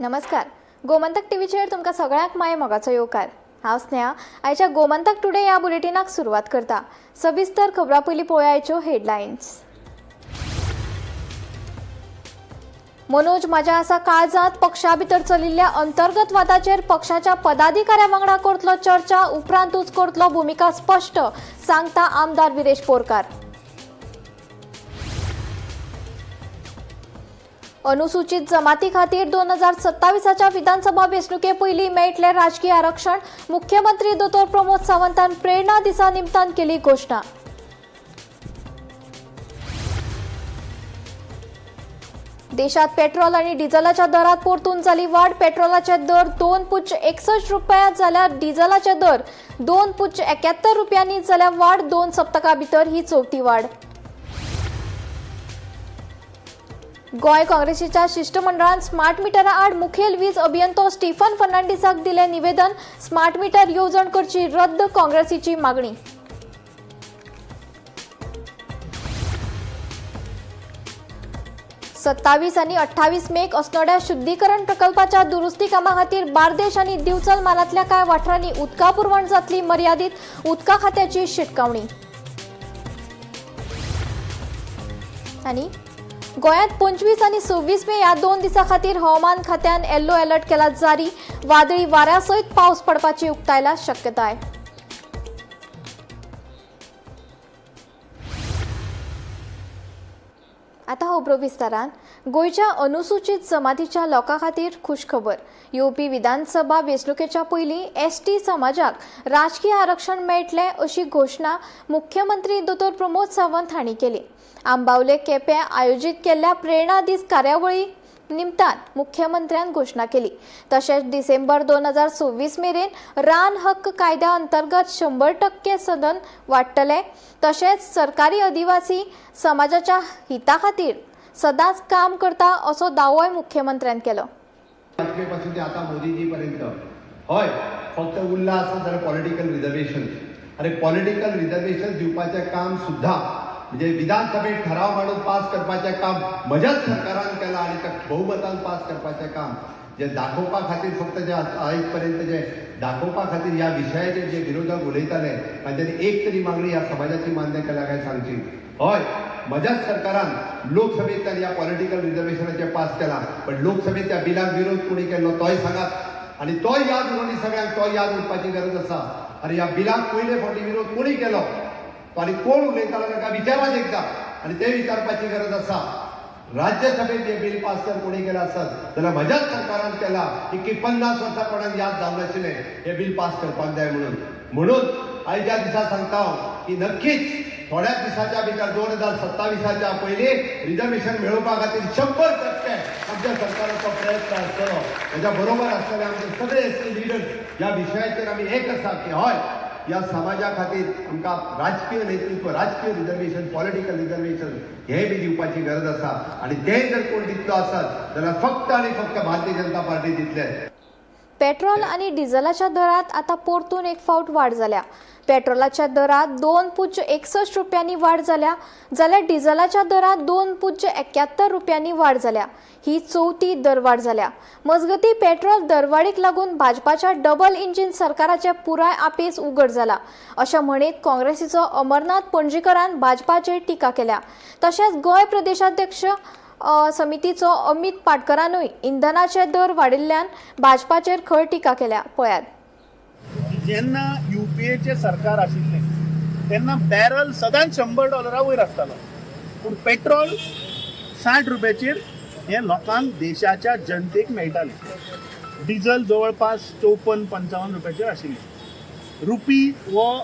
नमस्कार. गोमंतक टीव्हीचेर तुमकां सगळ्यांक माय मोगाचो येवकार. हांव स्नेहा. आयच्या गोमंतक टुडे ह्या बुलेटिनाक सुरवात करता. सविस्तर खबरां पयलीं पळोवया आयच्यो हेडलायन्स. मनोज माझ्या आसा काळजांत पक्षा भितर चलिल्ल्या अंतर्गत वादाचेर पक्षाच्या पदाधिकाऱ्यां वांगडा करतलो चर्चा, उपरांतूच करतलो भुमिका स्पश्ट, सांगता आमदार विरेश पोरकार. अनुसूचित जमाती खातीर 2027च्या विधानसभा वेंचणुके पयलीं मेळटलें राजकीय आरक्षण. मुख्यमंत्री दोतोर प्रमोद सावंतान प्रेरणा दिसा निमतान केली घोषणा. देशात पेट्रोल आणि डिझेलाच्या दरात परतून जाली वाढ. पेट्रोलाचे दर 2.61 रुपया जाल्यार डिझेलाचे दर 2.71 रुपयांनी जाल्यार वाढ. 2 सप्तकां भितर ही चवथी वाढ. गोय काँग्रेसीच्या शिष्टमंडळान स्मार्ट मिटरा आड मुखेल वीज अभियंतो स्टीफन फर्नांडीसाक दिले निवेदन. स्मार्ट मिटर येवजण करची रद्द, काँग्रेसीची मागणी. सत्तावीस आणि 28 मेक अस्नोड्या शुद्धीकरण प्रकल्पाच्या दुरुस्ती कामा खातीर बार्देश आणि दिवचल मालातल्या कांय वाठारांनी उदका पुरवण जातली मर्यादीत. उदका खात्याची शिटकावणी. आणि गोंयांत 25 आणि 26 मे ह्या 2 दिसां खातीर हवामान खात्यान येल्लो अलर्ट केला जारी. वादळी वाऱ्या सयत पावस पडपाची उक्तायला शक्यताय. आता खबरो विस्तारान. गोंयच्या अनुसूचित जमातीच्या लोकां खातीर खुशखबर. येवपी विधानसभा वेंचणुकेच्या पयलीं एसटी समाजाक राजकीय आरक्षण मेळटलें अशी घोशणा मुख्यमंत्री दोतोर प्रमोद सावंत हांणी केली. आंबावले केप्यां आयोजीत केल्ल्या प्रेरणा दीस कार्यावळी निमतान मुख्यमंत्र्यान घोषणा केली. तशेंच डिसेंबर 2026 मेरेन रान हक्क कायद्या अंतर्गत 100% सदन वाडटले. तशेंच सरकारी आदिवासी समाजाच्या हिता खातीर सदांच काम करता असो दावोय मुख्यमंत्र्यान केलो. पासून ते आता मोदीजी पर्यंत हय फक्त उरला आसा जाल्यार पॉलिटिकल रिजर्वेशन. अरे पॉलिटिकल रिजर्वेशन दिवपाचें काम सुद्धा म्हणजे विधानसभेत ठराव मांडून पास करपाचें काम म्हज्याच सरकारान केलां आणि त्या बहुमतान पास करपाचें काम जे दाखोवपा खातीर फक्त जे आयज पर्यंत जे दाखोवपा खातीर ह्या विशयाचेर जे विरोधक उलयताले तांच्यांनी एक तरी मागणी ह्या समाजाची मान्य केल्या काय सांगची. हय म्हज्याच सरकारान लोकसभेंत ह्या पॉलिटिकल रिजर्वेशनाचेर पास केला, पण लोकसभेत त्या बिलाक विरोध कोणी केलो तोय सांगात. आणि तोय याद उरोनी सगळ्यांक तोय याद उरपाची गरज आसा. आणि ह्या बिलाक पयले फावटी विरोध कोणी केलो आणि कोण उलयतालो ताका विचारात एकदा आणि ते विचारपाची गरज आसा. राज्यसभेत हे बिल पास जर कोणी केला आसत जाल्यार म्हज्याच सरकारान केला की 50 वर्सां कोणाक याद जावं नाशिल्लें हे बिल पास करपाक जाय म्हणून आयच्या दिसा सांगता की नक्कीच थोड्याच दिसाच्या भितर 2027च्या पयलीं रिजर्वेशन मेळोवपा खातीर 100% आमच्या सरकाराचो प्रयत्न आसतलो. ताच्या बरोबर आसतले आमचे सगळे एसटी लिडर्स ह्या विशयाचेर आमी एक आसा की हय या समाजा खातीर आमकां राजकीय नेतृत्व, राजकीय रिजर्वेशन, पॉलिटिकल रिजर्वेशन हे बी दिवपाची गरज आसा. आणि ते जर कोण दितलो आसत जाल्यार फक्त आणि फक्त भारतीय जनता पार्टी दितले. पेट्रोल आणि डिझेलाच्या दरात आता परतून एक फावट वाढ जाल्या. पेट्रोलाच्या दरात 2.61 रुपयांनी वाढ जाल्या जाल्यार डिझेलाच्या दरात 2.71 रुपयांनी वाढ जाल्या. ही चवथी दरवाड जाल्या. मजगती पेट्रोल दरवाडीक लागून भाजपाच्या डबल इंजिन सरकाराचे पुराय आपेस उघड जाला अशा म्हणीत काँग्रेसीचो अमरनाथ पणजीकरान भाजपाचेर टिका केल्या. तशेंच गोंय प्रदेशाध्यक्ष समितीचो अमित पाटकरानूय इंधनाचे दर वाडिल्ल्यान भाजपाचेर खर टिका केल्या. पळयात. जेन्ना युपीएचे सरकार आशिल्लें तेन्ना बॅरल सदांच $100 वयर आसतालो, पूण पेट्रोल 60 रुपयाचेर हे लोकांक देशाच्या जनतेक मेळटालें. डिझल जवळपास 54-55 रुपयाचेर आशिल्लें. रुपी हो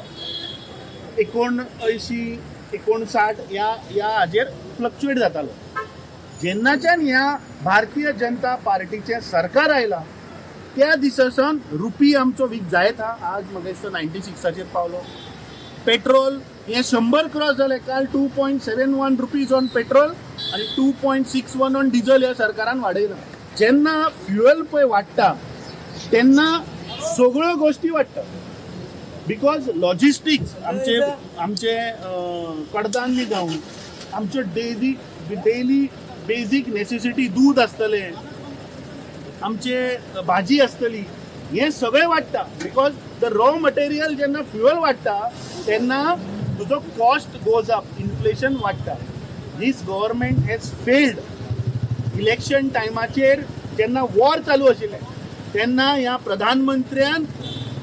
79-59 ह्या हाजेर फ्लक्च्युएट जातालो. जेन्नाच्यान ह्या भारतीय जनता पार्टीचें सरकार आयलां त्या दिसासान रुपी आमचो वीक जायत हा. आज म्हाका दिसता 96 पावलो. पेट्रोल हे 100 क्रॉस जाले. काल 2.71 रुपीज ऑन पेट्रोल आणि 2.61 ऑन डिझल ह्या सरकारान वाडयला. जेन्ना फ्युएल पळय वाडटा तेन्ना सगळ्यो गोष्टी वाडटा. बिकॉज लॉजिस्टिक्स आमचे कडधान्य जावं आमचे डेली बेजीक नेसेसिटी दूध आसतलें आमचे भाजी आसतली हे सगळें वाडटा बिकॉज द रॉ मटेरियल जेन्ना फ्युअल वाडटा तेन्ना तुजो कॉस्ट गोज अप, इन्फ्लेशन वाडटा. This government has failed. Election टायमाचेर जेन्ना वॉर चालू आशिल्लें तेन्ना ह्या प्रधानमंत्र्यान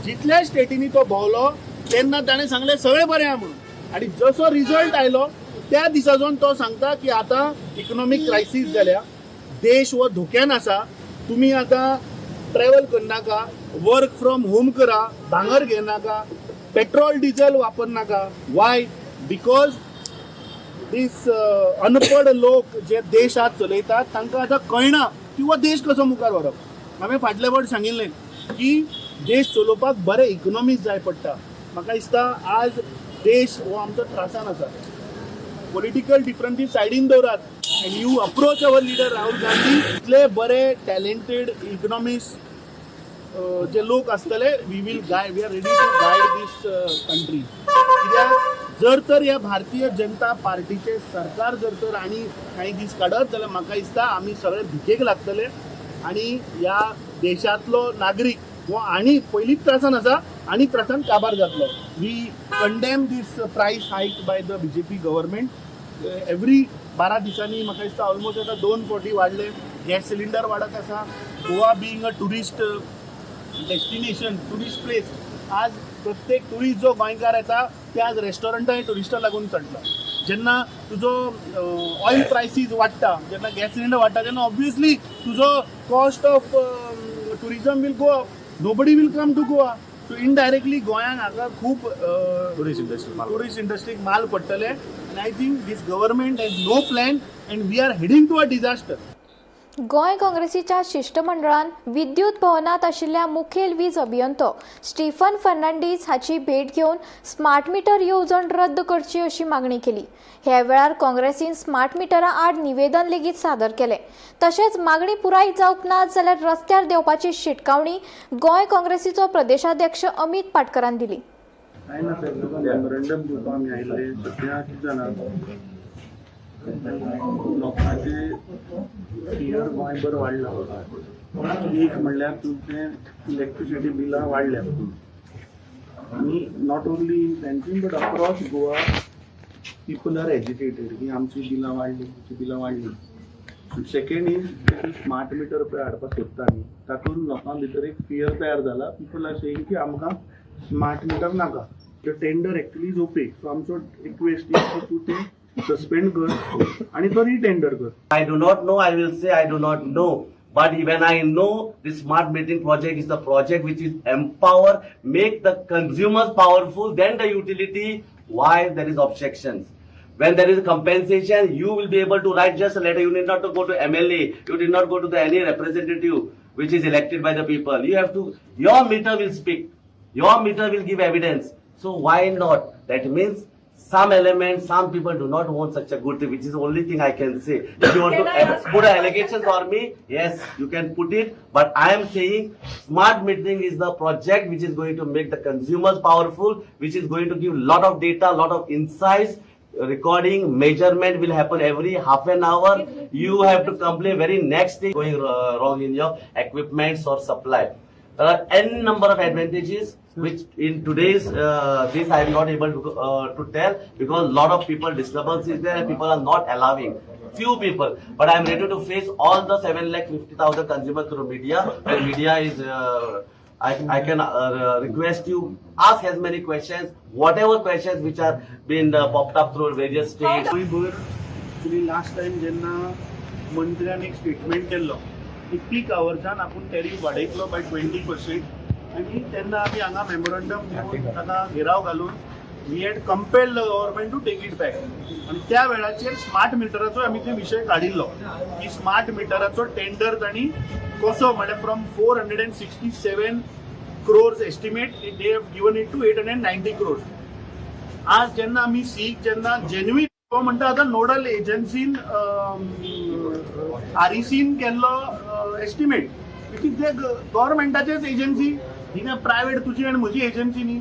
जितल्या स्टेटींनी तो भोंवलो तेन्ना ताणें सांगलें सगळें बरें आहा म्हणून, आनी जसो रिजल्ट आयलो त्या दिसासून तो सांगता की आतां इकॉनॉमीक क्रायसीस जाल्या, देश हो धोक्यान आसा, तुमी आतां ट्रॅव्हल करनाका, वर्क फ्रॉम होम करा, भांगर घेनाका, पेट्रोल डिझेल वापरनाका. वाय? बिकॉज दीस अनपड लोक जे देश आज चलयतात तांकां आतां कळना की हो देश कसो मुखार व्हरप. हांवें फाटल्या फावट सांगिल्लें की देश चलोवपाक बरें इकॉनॉमीज जाय पडटा. म्हाका दिसता आज देश हो आमचो त्रासान आसा. पॉलिटिकल डिफरन्सीस सायडीन दवरात and you approach our leader Rahul Gandhi. इतले बरे टॅलेंटेड इकॉनॉमिस्ट जे लोक आसतले, we are ready to guide this country. कित्याक जर तर ह्या भारतीय जनता पार्टीचे सरकार जर तर आनी काही दीस काडत जाल्यार म्हाका दिसता आमी सगळे भिकेक लागतले आनी ह्या देशांतलो नागरीक हो आनी पयलींच त्रासान आसा आनी त्रासान काबार जातलो. वी कंडेम दीस प्रायस हायक by the BJP government. Every 12 दिसांनी म्हाका दिसता ऑलमोस्ट आतां 2 फावटी वाडले. गॅस सिलिंडर वाडत आसा. Goa being a tourist destination, tourist place, आज प्रत्येक टुरिस्ट जो गोंयकार येता ते आज रेस्टॉरंटां टुरिस्टां लागून चडटा. जेन्ना तुजो ऑयल प्रायसीस वाडटा, जेन्ना गॅस सिलिंडर वाडटा तेन्ना ऑब्वियसली तुजो cost of tourism will go up. Nobody will come to Goa. So indirectly गोंयांक हाका खूब टुरिस्ट इंडस्ट्रीक माल पडटले. आनी I think this government has no plan and we are heading to a disaster. गोंय काँग्रेसीच्या शिष्टमंडळान विद्युत भवनात आशिल्ल्या मुखेल वीज अभियंतो स्टीफन फर्नांडीस हाची भेट घेवन स्मार्ट मीटर येवजण रद्द करची अशी मागणी केली. ह्या वेळार काँग्रेसीन स्मार्ट मिटरा आड निवेदन लेगीत सादर केले. तशेंच मागणी पुराय जावंक ना जाल्यार रस्त्यार देवपाची शिटकावणी गोंय काँग्रेसीचो प्रदेशाध्यक्ष अमित पाटकरान दिली. लोकांचे फियर गोंयभर वाडला. एक म्हणल्यार तुमचे इलेक्ट्रिसिटी बिलां वाडल्या आनी नॉट ओन्ली इन पेन्सीन but across Goa people are educated की आमची बिलां वाडली. सेकेंड इज स्मार्ट मिटर पळय हाडपाक सोदता न्ही, तातूंत लोकां भितर एक फियर तयार जाला. पीपल आर सेयिंग की आमकां स्मार्ट मिटर नाका. The tender actually is opaque. So आमचो रिक्वेस्ट इज टू ते suspend कर आणि तो रीटेंडर कर. I do not know. I will say I do not know. But when I know the smart metering project is the project which is empower, make the consumers powerful, then the utility, why there is objections. When there is compensation, you will be able to write just a letter. You need not to go to MLA. You did not go to any representative which is elected by the people. You have to, your meter will speak. Your meter will give evidence. So why not? That means some elements, some people do not want such a good thing, which is the only thing I can say. If you want to put allegations on me, yes, you can put it. But I am saying smart metering is the project which is going to make the consumers powerful, which is going to give lot of data, lot of insights. Recording, measurement will happen every half an hour. You have to complain very next thing going wrong in your equipments or supply. There are n number of advantages which in today's this I am not able to tell because lot of people disturbance is there and people are not allowing. Few people, but I am ready to face all the 7,50,000 consumers through media. When media is, I can request you ask as many questions, whatever questions which are been popped up through various states. Actually, last time जेन्ना मंत्र्यान एक statement केल्लो की पीक आवर्सान आपूण tariff वाडयतलो bye 20%. आणि तेन्ना आमी हांगा मेमोरंडम घेवन ताका घेराव घालून we had compelled the government to take it back. आणि त्या वेळाचेर स्मार्ट मिटराचो आमी ते विशय काडिल्लो की स्मार्ट मिटराचो टेंडर तांणी कसो म्हणजे from 467 crores estimate they have given it to 890 crores. आज जेन्ना आमी सीक जेन्ना जेन्युइन तो म्हणटा आतां नोडल एजन्सीन RECन केल्लो एस्टिमेट विच इज ते गव्हर्मेंटाचेच एजन्सी, ही ना प्रायव्हेट तुजी आणि म्हजी एजन्सी न्ही.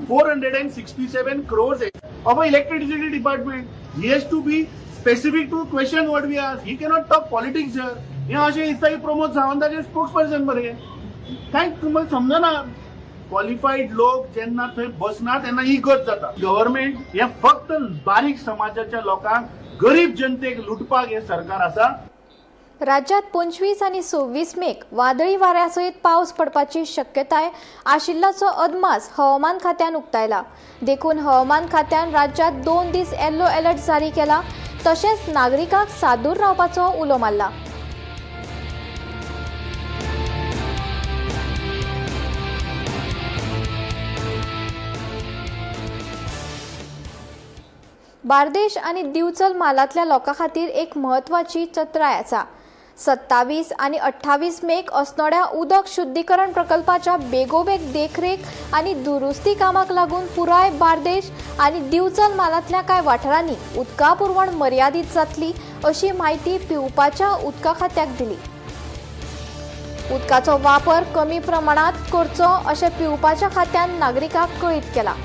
467 crores of electricity department. He has to be specific to question what we ask. He cannot talk politics here. हे अशें दिसता की प्रमोद सावंताचे स्पोक्स पर्सन मरे कांय तुमकां समजना क्वॉलिफाईड लोक जेन्ना थंय बसना तेन्ना इगत जाता गव्हर्नमेंट हे फक्त बारीक समाजाच्या लोकांक गरीब जनतेक लुटपाक हे सरकार आसा राज्यात 25 आणि 26 मेक वादळी वाऱ्यासयत पावस पडपाची शक्यताय आशिल्ल्याचो अदमास हवामान खात्यान उक्तायला. देखून हवामान खात्यान राज्यात 2 दीस येल्लो अलर्ट जारी केला. तशेंच नागरिकांक सादूर रावपाचो उलो मारला. बार्देश आणि दिवचल मालातल्या लोकां खातीर एक म्हत्वाची चत्राय आसा. 27 आणि 28 मेक असनोड्या उदक शुद्धीकरण प्रकल्पाच्या बेगोबेग देखरेख आणि दुरुस्ती कामाक लागून पुराय बार्देश आणि दिवचल मालातल्या कांय वाठारांनी उदका पुरवण मर्यादीत जातली अशी माहिती पिवपाच्या उदका खात्याक दिली. उदकाचो वापर कमी प्रमाणात करचो अशें पिवपाच्या खात्यान नागरिकांक कळीत केला.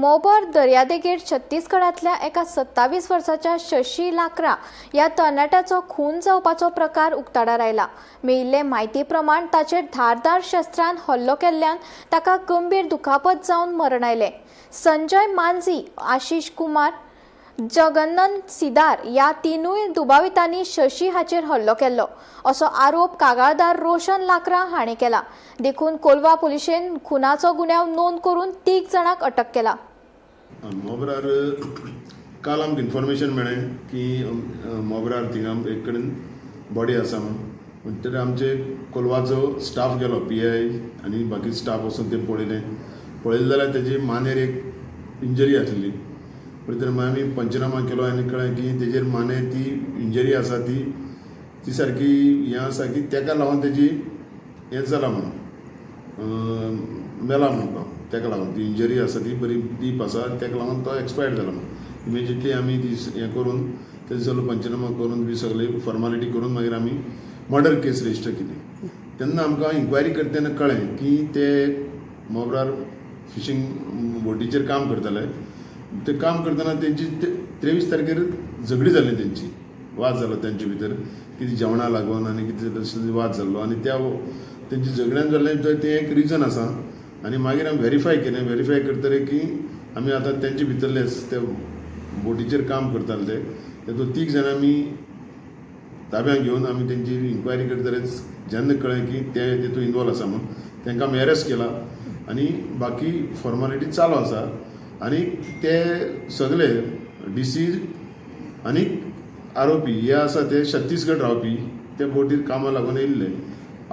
मोबर दर्यादेगेर छत्तीसगडातल्या एका 27 वर्साच्या शशी लाकरा या तरणाट्याचो खून जावपाचो प्रकार उक्ताडार आयला. मेळिल्ले म्हायती प्रमाण ताचेर धारदार शस्त्रान हल्लो केल्ल्यान ताका गंभीर दुखापत जावन मरण आयलें. संजय मांझी, आशिष कुमार, जगन्नन सिदार या तिनूय दुबावितांनी शशी हाचेर हल्लो केल्लो असो आरोप कागाळदार रोशन लाकरा हाणें केला. देखून कोलवा पुलिशेन खुनाचो गुन्यांव नोंद करून 3 जाणांक अटक केला. मोबरार काल आमकां इन्फॉर्मेशन मेळ्ळें की मोबरार थिंगा एक कडेन बॉडी आसा म्हणटकीर आमचे कोलवाचो स्टाफ गेलो PI आनी बाकी स्टाफ वचून ते पळयलें जाल्यार तेजी मानेर एक इंजरी आसली. तर मागीर आमी पंचनामा केलो आनी कळ्ळें की तेजेर मानेर ती इंजरी आसा ती सारकी हें आसा की तेका लागून तेजी हें जाला म्हणून मेला म्हणटा तेका लागून ती इंजरी आसा ती बरी डीप आसा तेका लागून तो एक्सपायर्ड जाला म्हणून इमिजिएटली आमी ती हें करून तेजो सगळो पंचनामा करून बी सगळी फॉर्मालिटी करून मागीर आमी मर्डर केस रजिस्टर केली. तेन्ना आमकां इन्क्वायरी करता तेन्ना कळ्ळें की ते मोबरार फिशींग बोटीचेर काम करताले. ते काम करतना तेंची 23 तारखेर झगडी जाल्ली तेंची वाद जालो तेंचे भितर कितें जेवणा लागून आनी कितें वाद जाल्लो आनी त्या तेंची झगड्यान जाल्लें तें एक रिजन आसा. आनी मागीर आमी व्हेरीफाय करतले की आमी आतां तेंचे भितरले ते बोटीचेर काम करताले ते 3 जाणां आमी ताब्यात घेवन आमी तेंची इन्क्वायरी करतले जेन्ना कळ्ळें की ते तितून इनवॉल्व आसा म्हणून तांकां आमी अरेस्ट केला आनी बाकी फॉर्मालिटी चालू आसा. आनी ते सगळे DC आनी आरोपी हे आसा ते छत्तीसगड रावपी ते बोटीर कामां लागून येयल्ले.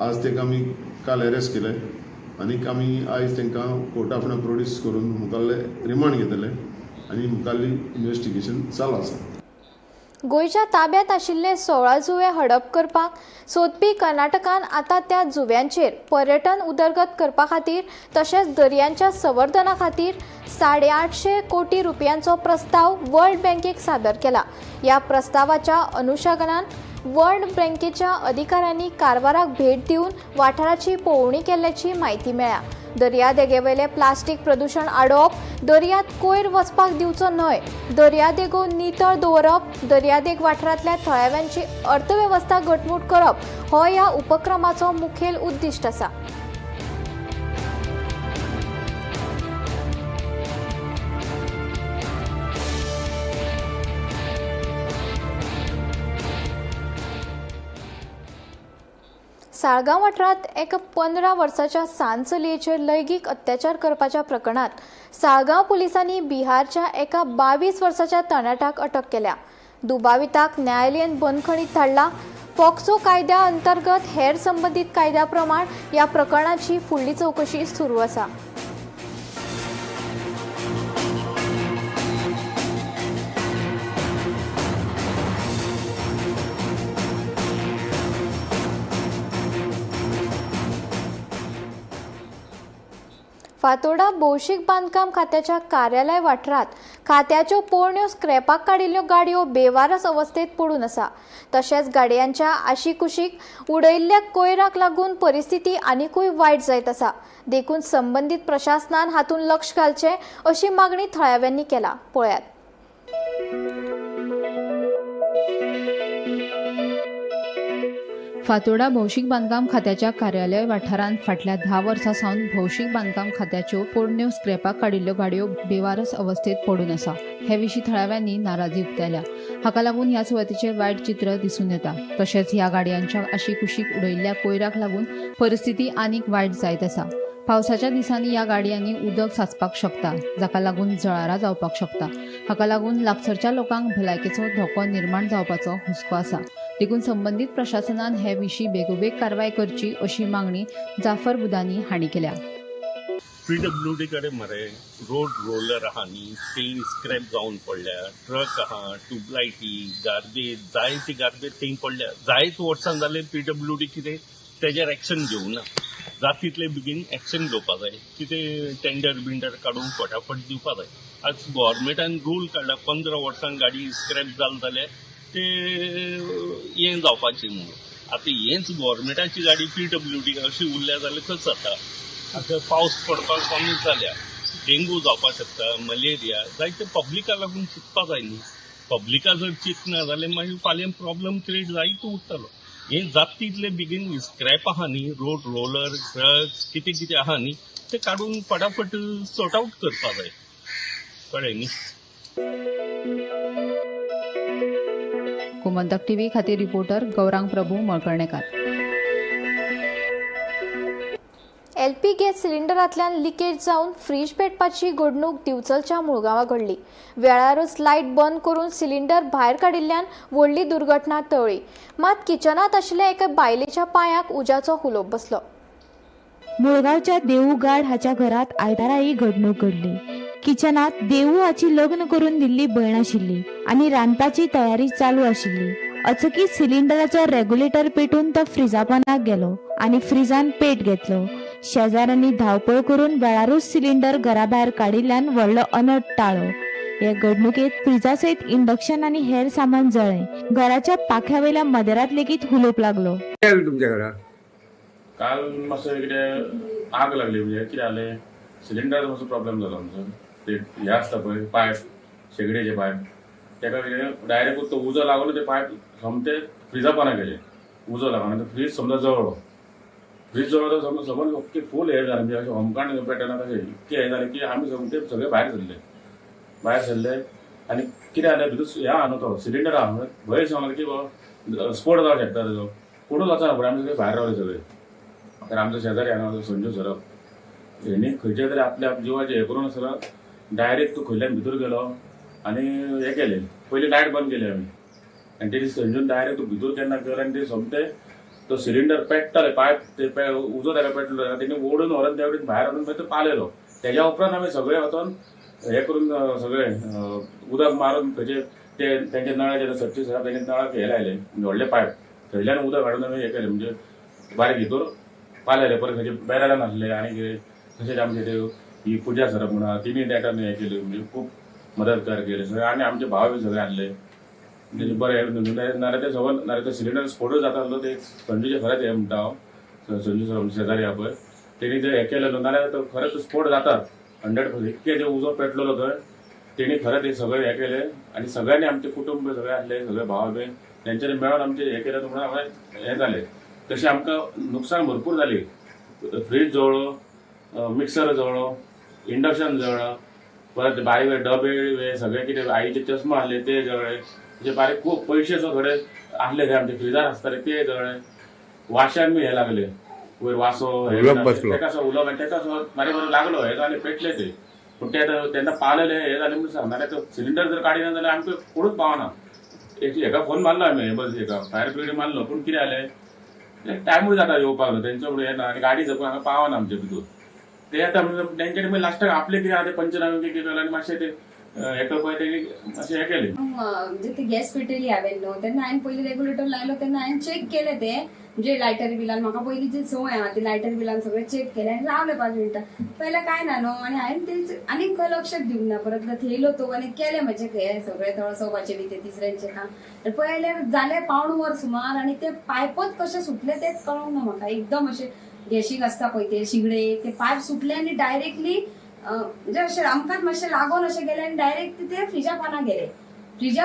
आज ताका आमी काल अरेस्ट केले आनीक आमी आयज तांकां कोर्टा फुडें प्रोड्यूस करून मुखाल्ले रिमांड घेतले आनी मुखाल्ली इन्व्हेस्टिगेशन चालू आसा. गोंयच्या ताब्यात आशिल्ले 16 जुवे हडप करपाक सोदपी कर्नाटकान आतां त्या जुव्यांचेर पर्यटन उदरगत करपा खातीर तशेंच दर्यांच्या संवर्धना खातीर 850 कोटी रुपयांचो प्रस्ताव वर्ल्ड बँकेक सादर केला. या प्रस्तावाच्या अनुशंगान वर्ल्ड बँकेच्या अधिकाऱ्यांनी कारवाराक भेट दिवन वाठाराची पळोवणी केल्ल्याची म्हायती मेळ्ळ्या. दर्यादेगेवयले प्लास्टीक प्रदूषण आडोवप, दर्यांत कोयर वचपाक दिवचो न्हय, दर्यादेगो नितळ दवरप, दर्यादेग वाठारांतल्या थळाव्यांची अर्थवेवस्था घटमूट करप हो ह्या उपक्रमाचो मुखेल उद्दिश्ट आसा. साळगांव वाठारांत एका 15 वर्साच्या सान्न चलयेचेर लैंगीक अत्याचार करपाच्या प्रकरणात साळगांव पुलिसांनी बिहारच्या एका 22 वर्साच्या तरणाट्याक अटक केल्या. दुबाविताक न्यायालयीन बंदखणीत धाडला. पॉक्सो कायद्या अंतर्गत हेर संबंधीत कायद्या प्रमाण ह्या प्रकरणाची फुडली चवकशी सुरू आसा. फातोर्डा भौशीक बांदकाम खात्याच्या कार्यालय वाठारात खात्याच्यो पोरण्यो स्क्रॅपाक काडिल्ल्यो गाडयो बेवारस अवस्थेत पडून आसा. तशेंच गाडयांच्या आशिकुशीक उडयल्ल्या कोयराक लागून परिस्थिती आनीकूय वायट जायत आसा. देखून संबंदीत प्रशासनान हातूंत लक्ष घालचें अशी मागणी थळाव्यांनी केला. पळयात. फातोर्डा भौशीक बांदकाम खात्याच्या कार्यालय वाठारांत फाटल्या 10 वर्सां सावन भौशीक बांदकाम खात्याच्यो पोरण्यो स्क्रॅपाक काडिल्ल्यो गाडयो बेवारस अवस्थेत पडून आसा. हे विशीं थळाव्यांनी नाराजी उक्तायल्या. हाका लागून ह्या सुवातेचेर वायट चित्र दिसून येता. तशेंच ह्या गाडयांच्या आशिकुशीक उडयल्ल्या कोयराक लागून परिस्थिती आनीक वायट जायत आसा. पावसाच्या दिसांनी ह्या गाडयांनी उदक साचपाक शकता, जाका लागून जळारां जावपाक शकता. हाका लागून लागसरच्या लोकांक भलायकेचो धोको निर्माण जावपाचो हुस्को आसा. देखून संबंदीत प्रशासनान हे विशीं बेगोबेग कारवाय करची अशी मागणी जाफर बुदानी हांणी केल्या. PWD कडे मरे रोड रोलर आहा न्ही ती स्क्रॅप जावन पडल्या, ट्रक आहा, ट्यूबलायटी, गार्बेज, जायती गार्बेज थंय पडल्या. जायत वर्सां जाले PWD कितें तेजेर एक्शन घेवना. जाता तितले बेगीन एक्शन घेवपा जाय. कितें टेंडर काडून फटाफट दिवपा जाय. आज गव्हर्मेंटान रूल काडला 15 वर्सां गाडी स्क्रॅप जाली जाल्यार ते हें जावपाचें म्हणून. आतां हेंच गव्हर्मेंटाची गाडी PWD अशी उरल्या जाल्यार कसो जाता. आतां पावस पडपाक कमी जाल्या, डेंगू जावपाक शकता, मलेरिया, जायते पब्लिका लागून चिंतपा जाय न्ही. पब्लिका जर चिंतना जाल्यार मागीर फाल्यां प्रॉब्लेम क्रिएट जायत उरतलो. हें जाता तितले बेगीन स्क्रॅप आहा न्ही, रोड रोलर, ट्रक्स, कितें आहा न्ही ते काडून फटाफट सॉर्ट आउट करपा जाय. कळ्ळें न्ही. गोमंतक टीव्ही खातीर रिपोर्टर गौरांग प्रभू मळकर्णेकार. LP गॅस सिलिंडरांतल्यान लिकेज जावन फ्रीज पेटपाची घडणूक दिवचलच्या मुळगांवां घडली. वेळारूच लायट बंद करून सिलिंडर भायर काडिल्ल्यान व्हडली दुर्घटना टळ्ळी. मात किचनात आशिल्ल्या एका बायलेच्या पांयाक उज्याचो हुलोप बसलो. मुळगांवच्या देवू गाड हाच्या घरात आयतारा ही घडणूक घडली. किचनात देवू हाची लग्न करून दिल्ली भयण आशिल्ली आनी रांदपाची तयारी चालू आशिल्ली. अचकीत सिलिंडराचो रेग्युलेटर पेटून तो फ्रिजा पोंदाक गेलो आनी फ्रिजान पेट घेतलो. शेजाऱ्यांनी धांवपळ करून वेळारूच सिलिंडर घरा भायर काडिल्ल्यान व्हडलो अनर्थ टाळ्ळो. हे घडणुकेत फ्रिजा सयत इंडक्शन आनी हेर सामान जळ्ळें. घराच्या पाख्या वयल्या मदेरात लेगीत हुलोप लागलो. तुमच्या घरात काल मातसो कितें आग लागली म्हणजे कितें जालें सिलिंडर मातसो प्रॉब्लेम जालो आमचो. ते हे आसता पळय पायप शेगडेचे पायप तेका कितें डायरेक्ट तो उजो लागलो ते पायप सोमते फ्रिजा पोंदा गेले. उजो लागून आनी फ्रीज समजा जळ्ळो. फ्रीज जळ्ळो तो समज ओके फूल हे जालें म्हणजे अशें होमकाण पेटना कशें इतकें हें जालें की आमी सोमते सगळे भायर सरले आनी कितें जालें भितर हें आहा न्हू तो सिलिंडर आहा भंय सांगलो की स्फोट जावंक शकता तेजो. कोणूच वचना फुडें आमी सगळे भायर रावले सगळे. तर आमचो शेजारी हांगा संजू सरप हेणी खंयचे तरी आपल्या जिवाचें हें करून सर डायरेक्ट तो खंयल्यान भितर गेलो आनी हें केलें. पयलीं लायट बंद केली आमी आनी तेणी संजून डायरेक्ट भितर केन्ना गेलो आनी ते सोमते तो सिलिंडर पेट्टाले पायप ते उजो तेका पेटलो तेणी ओडून व्हरून त्या कडेन भायर हाडून तो पालयलो. तेज्या उपरांत आमी सगळे वचोन हें करून सगळे उदक मारून खंयचे ते तेंचे नळाचे सच्चे सर तेंचे नळाक हे लायले व्हडले पायप थंयल्यान उदक हाडून आमी हें केलें म्हणजे बारीक भितर पालयले. परत खंयचे बेरायला नासले आनी कितें तशेंच आमचे ते ही पुजा सरप म्हणा तिणी डेटान हें केली म्हणजे खूब मदतकार केले सगळे. आनी आमचे भाव बी सगळे हाडले म्हणजे बरें नाल्यार ते सगळं नाल्यार ते सिलिंडर स्फोट जाता आसलो ते संजूचे खरेंच हें म्हणटा हांव संजू सर शेजारी आहा पळय तेणी ते हें केलेलो नाल्यार तो खरेंच स्फोट जाता 100%. इतके जे उजो पेटलेलो थंय तेणी खरेंच हे सगळे हें केलें आनी सगळ्यांनी आमचे कुटुंब सगळे हाडले सगळे भाव बी तेंच्यांनी मेळोन आमचे हें केलें म्हणून आमकां हें जालें. तशें आमकां नुकसाण भरपूर जाली. फ्रीज जळ्ळो, मिक्सर जळ्ळो, इंडक्शन जळ्ळो, परत बारीक डबे सगळे कितें आईचे चश्मा आहले ते जळ्ळे. म्हणजे बारीक खूब पयशे थोडे आहले ते आमचे फ्रिजार आसताले ते जळ्ळे. वाश्यान बी हे लागले वयर वासो तेका असो उलोप आनी तेका असो बारीक बारीक लागलो हे जाले पेटले ते. पूण ते तेन्ना पालयले हे जाले म्हणून सांग नाल्यार तो सिलिंडर जर काडिना जाल्यार आमकां कोणूच पावना. हेका फोन मारलो आमी बस हेका फायर ब्रिगेड मारलो पूण कितें जालें टायमूय जाता येवपाक तेंचो फुडें येना आनी गाडी जपून हांगा पावना आमचे भितर. ते आतां तेंच्यांनी मागीर लास्टाक आपले कितें आहा ते पंचनामे कितें केलें आनी मातशें ते हेका पळय अशें हें केलें. म्हणजे ते गॅस पेटयली हांवें न्हू तेन्ना हांवें पयलीं रेग्युलेटर लायलो तेन्ना हांवें चेक केले ते म्हणजे लायटर बिलान म्हाका पयलींची संवय आहा ती लायटर बिलान सगळें चेक केलें आनी रावले 5 मिनटां पयलें काय ना न्हू आनी हांवें ते आनीक खंय लक्षात दिवंक ना परत थेयलो तो आनी केलें म्हजें हे सगळें तळसोवपाचें बी ते तिसऱ्यांचें काम पळयल्यार जालें 1.5 वर सुमार आनी ते पायपच कशें सुटले तेच कळोंक ना म्हाका एकदम अशें गॅशीक आसता पळय ते शिगडे ते पायप सुटले आनी डायरेक्टली म्हणजे अशें आमकांच मातशें लागून अशें गेले आनी डायरेक्ट ते फ्रिजा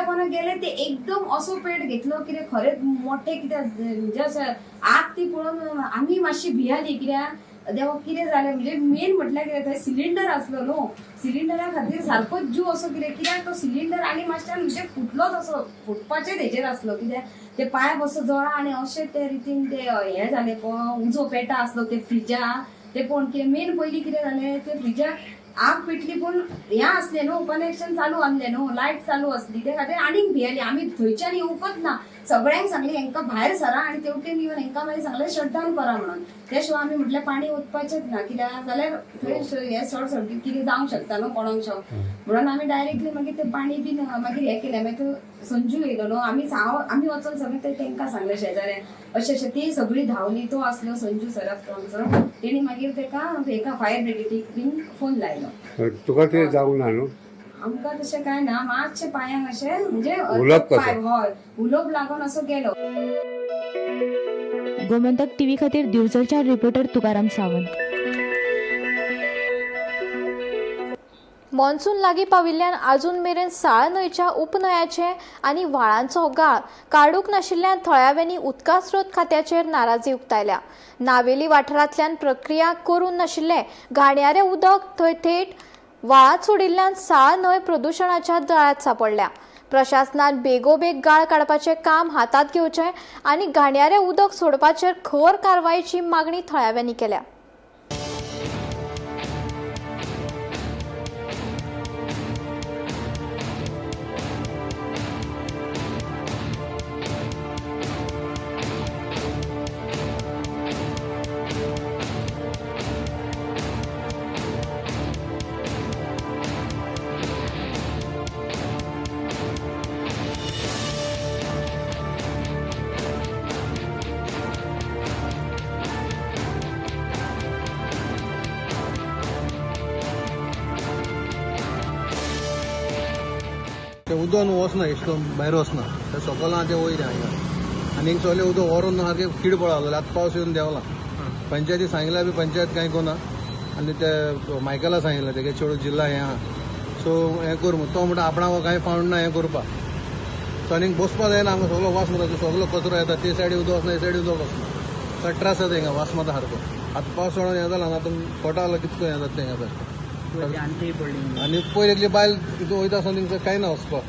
पोंदा गेले ते एकदम असो पेट घेतलो कितें खरेंच मोठे कितें म्हणजे अशें आग ती पळोवन आमी मातशी भियाली कित्याक देवा कितें जालें म्हणजे मेन म्हटल्यार कितें थंय सिलिंडर आसलो न्हू सिलिंडरा खातीर सारकोच जीव असो कित्याक तो सिलिंडर आनी मातशें म्हणजे फुटलोच असो फुटपाचेच हेजेर आसलो कित्याक ते पायप असो जळा आनी अशें ते रितीन ते हें जालें पळय उजो पेटा आसलो ते फ्रिजा ते पळोवन कितें मेन पयलीं कितें जालें ते फ्रिजाक आग पेटली पूण हें आसलें न्हू कनेक्शन चालू आसलें न्हू लायट चालू आसली ते खातीर आनीक भियेली आमी थंयच्यान येवकच ना सगळ्यांक सांगलें हेंकां भायर सरा आनी तेवटेन येवन हेंकां मागीर सांगलें शटडावन करा म्हणून ते शिवाय आमी म्हटलें पाणी ओतपाचेंच ना कित्याक जाल्यार थंय हें शॉर्ट सर्कीट कितें जावंक शकता न्हू कोणाक शॉक म्हणून आमी डायरेक्टली मागीर ते पाणी बीन मागीर हें केलें मागीर तो संजू येयलो न्हू आमी वचून सगळें तेंकां सांगलें शेजाऱ्यांक अशें ती सगळी धांवली तो आसलो संजू सराफ तो आमचो तेणी मागीर हेका फायर ब्रिगेडीक बीन फोन लायलो. तुका कितें जावंक ना न्हू आमकां तशें काय ना मातशें पांयांक अशें म्हणजे उलोप कसो? हय उलोप लागून असो गेलो. गोमंतक टीव्ही खातीर दिवचलच्या रिपोर्टर तुकाराम सावंत. मॉन्सून लागीं पाविल्ल्यान आजून मेरेन साळ न्हंयच्या उपन्हंयाचे आनी व्हाळांचो गाळ काडूंक नाशिल्ल्यान थळाव्यांनी उदका स्रोत खात्याचेर नाराजी उक्तायल्या. नावेली वाठारांतल्यान प्रक्रिया करून नाशिल्ले घाणयारें उदक थंय थेट व्हाळांत सोडिल्ल्यान साळ न्हंय प्रदुशणाच्या जाळ्यांत सांपडल्या. प्रशासनान बेगोबेग गाळ काडपाचें काम हातांत घेवचें आनी घाणयारें उदक सोडपाचेर खर कारवायेची मागणी थळाव्यांनी केल्या. ते उदक न्हू वचना इश्ट भायर वचना ते सकयल आहा ते वयर हांगा आनी सगळें उदक व्हरून सारकें कीड पळावलें आतां पावस येवन देवला पंचायती सांगिल्ल्या बी पंचायत कांय कोना आनी ते मायकेला सांगिल्लें तेगे चेडूं जिल्ला हें आहा सो हें कर तो म्हणटा आपणा कांय फावंड ना हें करपाक सो आनीक बसपा जायना हांगा सगळो वास मारता सगळो कचरो येता ते सायडी उदक वचना हे सायडी उदक वचना चड त्रास जाता हिंगा वास मारता सारको आतां पावस चोडून हें जालां आतां पोटा लागला कितको हें जाता हिंगा सारकें आनी पयलीं बायल तितून वयता आसतना तिंका कांय ना वचपाक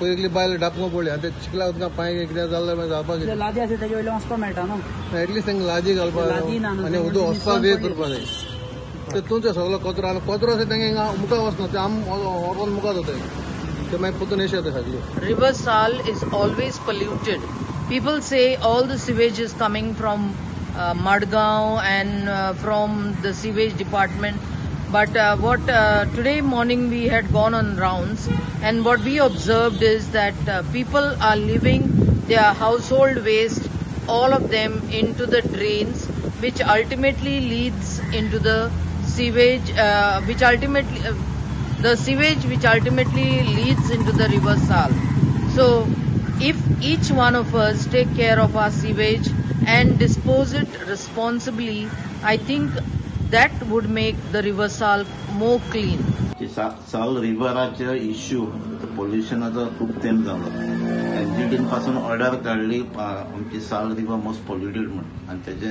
पयलीं बायल डापको पडली आनी ते चिकला उदका पांय कितें जाल्यार मागीर जावपाक लादी आसा तेजे वयल्यान वचपाक मेळटा न्हू एटलिस्ट तांकां लाजी घालपाक आनी उदक वचपाक वेळ करपाक जाय तेतून ते सगळो कचरो आनी कचरो आसा तांकां हिंगा मुखार वचना ते आम व्हरोन मुखार जाता ते मागीर पोतून येशे जाता सगळी. River Sal is always polluted. People say all the sewage is coming from Madgaon and from the sewage department. But today morning we had gone on rounds, and what we observed is that people are leaving their household waste, all of them, into the drains, which ultimately leads into the sewage, which ultimately leads into the River Sal. So, if each one of us take care of our sewage and dispose it responsibly, I think that would make the River Sal more clean. साल रिव्हराचे issue पोल्युशनाचो खूप तेंप जालो एनजीटीन पासून order काडली आमची साल river most polluted म्हणून आनी तेजे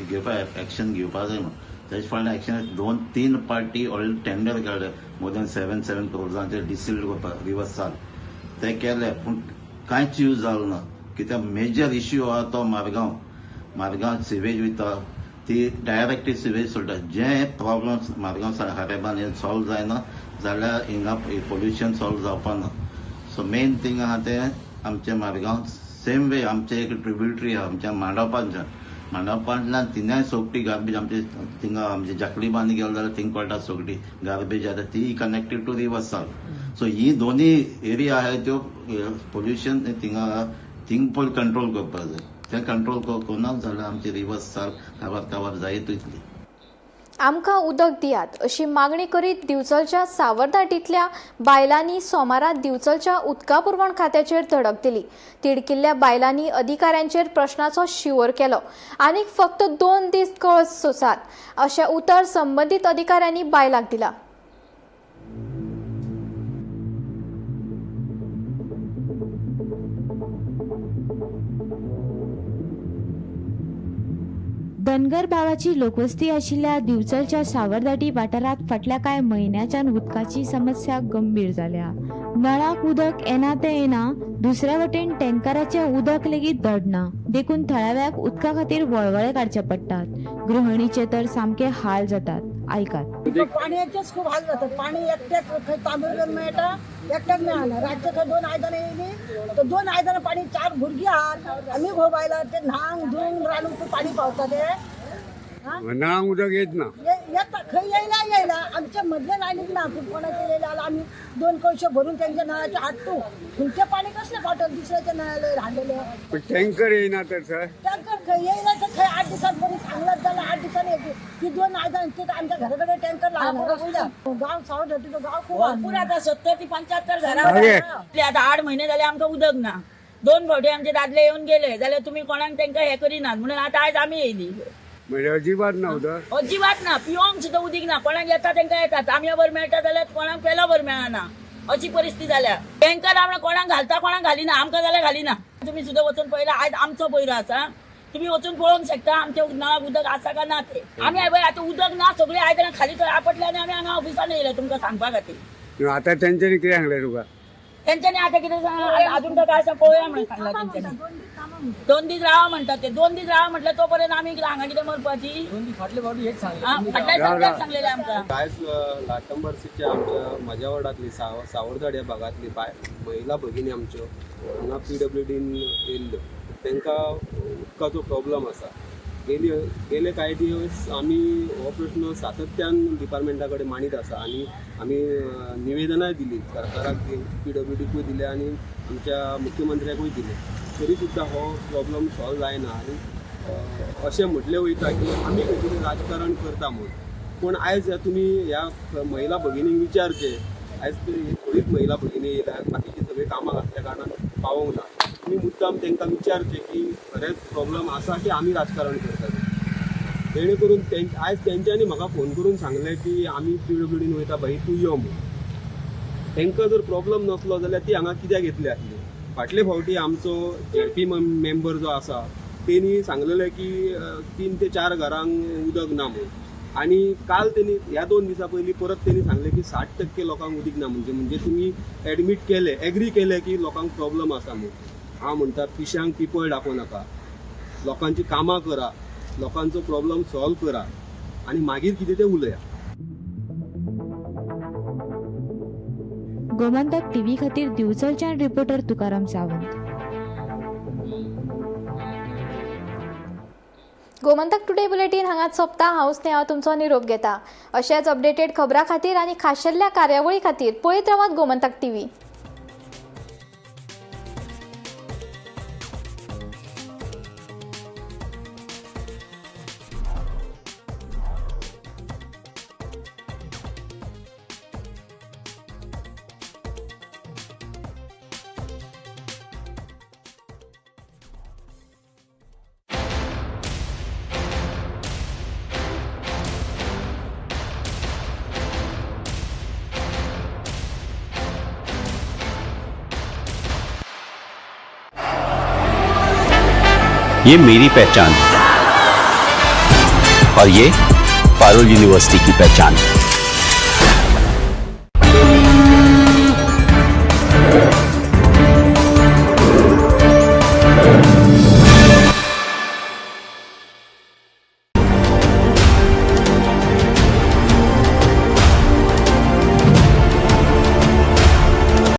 घेवपाक एक्शन घेवपाक जाय म्हणून तेजे फाटल्यान एक्शन 2-3 पार्टी ऑलरेडी टेंडर काडले मोर दॅन 7 crores डिसिल्ड करपाक रिव्हर साल ते केले पूण कांयच यूज जालो ना कित्याक मेजर इश्यू आहा तो मारगांव सिवेज वयता ती डायरेक्ट सिवेज सोडटा जे प्रॉब्लम्स मारगांव हारेबान हे सॉल्व जायना जाल्यार हिंगा पोल्युशन सॉल्व जावपा ना सो मेन थिंग आहा ते आमचे मारगांव सेम वे आमचे एक ट्रिब्युटरी आहा आमच्या मांडवपाच्यान मंडपांतल्यान तिनाय सोगटी गार्बेज आमचे थिंगा आमचे जाकडी बांदी गेलो जाल्यार थिंग कळटा सोगटी गार्बेज आसा ती कनेक्टेड टू रिवर्सल. सो ही दोन्ही एरिया आहाय त्यो पोल्युशन थिंग पयलीं कंट्रोल करपाक जाय. ते कंट्रोल करना जाल्यार आमची रिवर्सल काबार जायत वयतली. आमकां उदक दियात अशी मागणी करीत दिवचलच्या सावरदाटींतल्या बायलांनी सोमारा दिवचलच्या उदका पुरवण खात्याचेर धडक दिली. तिडकिल्ल्या बायलांनी अधिकाऱ्यांचेर प्रश्नाचो शिवर केलो. आनीक फक्त 2 दीस कळस सोसात अशें उतर संबंदीत अधिकाऱ्यांनी बायलांक दिला. धनगर भावाची लोकवस्ती आशिल्ल्या दिवचलच्या सावरदाटी वाठारात फाटल्या कांय म्हयन्याच्यान उदकाची समस्या गंभीर जाल्या. नळाक उदक येना ते येना, दुसऱ्या वटेन टँकराचें उदक लेगीत धडना. देखून थळाव्याक उदका खातीर वळवळे काडचे पडटात. गृहिणीचे तर सामके हाल जातात. आयकात. पाण्याचेच खूप हाल जातात. पाणी एकट्याक तांदूळ घेऊन मेळटा, एकट्याक मेळना. रातचे खंय 2 आयदनां येयली तर 2 आयदनां पाणी 4 भुरगीं आहात. आमी घोव बायलां ते न्हांक धुवंक रांदूंक पाणी पावता ते नळाक उदक येत ना. येता खंय येयला आमच्या मधल्या लायनीक ना. कोणाचे येयला जाल्यार आमी 2 कळशे भरून त्यांच्या नळाचे हाडटू. ते पाणी कसलें पावतात दुसऱ्याच्या नळाला हाडलेले. टँकर येईना तर सर. टँकर खंय येयला तर खंय 8 दिसांत कोणी सांगलात जाल्यार 8 दिसांनी येते. ती 2 आयदनां ते आमच्या घराकडे टँकर लागला. गांव सावरदाटीचो गांव खूप भरपूर आता 70 ते 75 घरां. आता 8 महिने जाले आमकां उदक ना. 2 फावटी आमचे दादले येऊन गेले जाल्यार तुमी कोणाक तांकां हे करिनात म्हणून आता आयज आमी येयली. म्हणजे अजिबात नव्हतं. अजिबात ना. पिवंक सुद्दां उदीक ना. कोणाक येता तांकां येता. तांबया भर मेळटा जाल्यार कोणाक पेला भर मेळना. अशी परिस्थिती जाल्या. टँकर आमकां कोणाक घालता कोणाक घालिना. आमकां जाल्यार घालिना. तुम्ही सुद्दां वचून पळयला आयज आमचो पयरो आसा. तुम्ही वचून पळोवंक शकता आमच्या नळाक उदक आसा काय ना ते. आमी आता उदक ना सगळे आयदनां खाली थंय आपटले आनी आमी हांगा ऑफिसान येयले तुमकां सांगपा खातीर. आता तेंच्यांनी कितें सांगलें तुका? तेंच्यांनी आता कितें अजून तो काय पळोवया म्हणून सांगला तेंच्यांनी. 2 दीस रावा म्हणटात ते. 2 दीस रावा म्हटल्यार तोपर्यंत आमी हांगा कितें मरपाची. फाटल्या फावटी सांगलेले आमकां. कायच लाटंबरसीच्या आमच्या म्हज्या वार्डांतली सावरदाड ह्या भागांतली महिला भगिनी आमच्यो हांगा PWDन येयल्ल्यो. तांकां उदकाचो प्रॉब्लम आसा. गेले कांय दीस आमी हो प्रश्न सातत्यान डिपार्टमेंटा कडेन मांडीत आसा आनी आमी निवेदनाय दिली सरकाराक, PWDकूय दिले आनी आमच्या मुख्यमंत्र्याकूय दिले. तरी सुद्दां हो प्रॉब्लम सॉल्व जायना. आनी अशें म्हटलें वयता की आमी खंय तरी राजकारण करता म्हणून. पूण आयज तुमी ह्या महिला भगिनींक विचारचे. आयज थोडीच महिला भगिनी येयल्या, बाकीचे सगळे कामाक आसल्या कारणान पावोंक ना. तुमी मुद्दाम तांकां विचारचे की खरेंच प्रॉब्लम आसा की आमी राजकारण करतात. जेणे करून आयज तेंच्यांनी म्हाका फोन करून सांगलें की आमी PWDन वयता भाई तूं यो म्हणून. तांकां जर प्रॉब्लम नसलो जाल्यार ती हांगा कित्याक येतली आसली. फाटले फावटी आमचो ZP मेंबर जो आसा तेणी सांगलेलें की 3 ते 4 घरांक उदक ना म्हणून. आणि काल त्यांनी ह्या 2 दिसा पयलीं परत त्यांनी सांगले की 60% लोकांक उदीक ना. म्हणजे तुम्ही ॲडमीट केले, एग्री केले की लोकांक प्रॉब्लम आसा म्हणून. हांव म्हणटा पिश्यांक पिपळ दाखोव नाका. लोकांची कामां करा, लोकांचो प्रॉब्लम सॉल्व करा आणि मागीर कितें तें उलया. गोमंतक TV खातीर दिवचलच्यान reporter Tukaram Sawant. Gomantak today bulletin हांगाच सोंपता. हांव स्नेहा तुमचो निरोप घेता. अशेच अपडेटेड खबरां खातीर आनी खाशेल्ल्या कार्यावळी खातीर पळयत रावात गोमंतक TV. ये मेरी पहचान है और ये पारुल यूनिवर्सिटी की पहचान है.